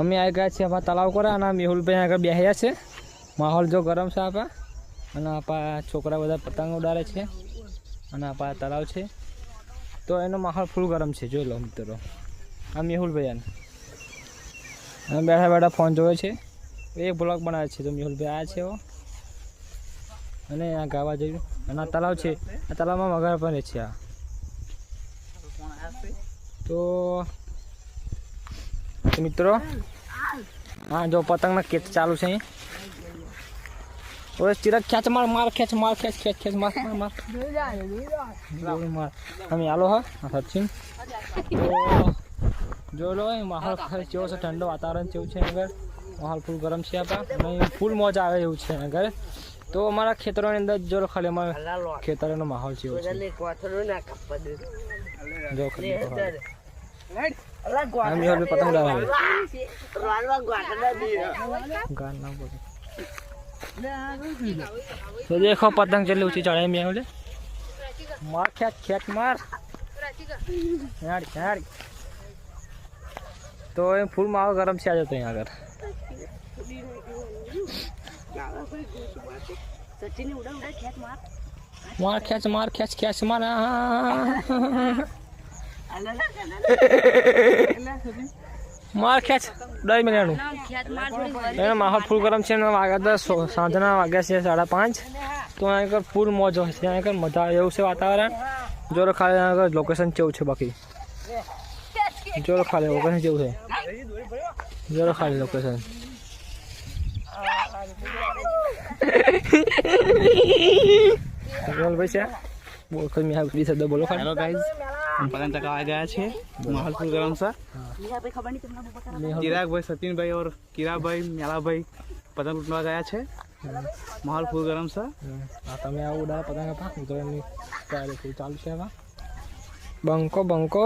અમે આવી ગયા છીએ આપણા તળાવ પર અને મેહુલભાઈ આગળ બેસ્યા છે. માહોલ જો ગરમ છે આપણા અને આપણા છોકરા બધા પતંગ ઉડાડે છે અને આપણા તળાવ છે તો એનો માહોલ ફૂલ ગરમ છે. જોઈ લો મિત્રો, આ મેહુલભાઈ અને બેઠા બેઠા ફોન જોવે છે. એ બ્લોગ બનાવે છે. તો મેહુલભાઈ આ છે અને આ ગાવા જેવું અને આ તળાવ છે. આ તળાવમાં મગર પણ રહે છે. આ તો મિત્રો હા જો પતંગના કેચ ચાલુ છે. ઓરે ચિરાગ ખેંચ માર માર ખેંચ માર ખેંચ ખેંચ ખેંચ માર માર માર માર અમે આલો હા સચિન. જો લો માહોલ કેવો છે, ઠંડો વાતાવરણ જેવું છે. આગળ માહોલ ફૂલ ગરમ છે આપણા અને ફૂલ મોજ આવે એવું છે આગળ. તો અમારા ખેતરોની અંદર જો ખાલી અમારા ખેતરનો માહોલ છે. જો ખાલી પતંગ ઉડાવે तो देखो पतंग चली ऊंची चढ़ाई में बोले मार खेच खेच मार यार यार. तो फुल माहौल गरम से आ जाते हैं यहाँ अगर मार खेच मार खेच खेच मार मार खेच दई मिनट माहौल फूल गरम से सांजना वाग्या से 5:30 तो यहाँ कर फूल मौज हो यहाँ कर मजा एवं से वातावरण जो खाली यहाँ कर लोकेशन केव है बाकी जो खाली लोकेशन केव है जो खाली लोकेशन बोल भाई से बोल कोई मैं बीस शब्द बोलो खाली. हेलो गाइस, हम पतंग चगावा गया छे. माहौल फूल गरम सा. चिराग भाई, सचिन भाई और किरा भाई, मेला भाई पतंग उठवा गया छे. माहौल फूल गरम सा. તમે આ ઉડા પતંગ આપા ઉતરવાની તૈયારી ચાલુ છે. હવે બંકો બંકો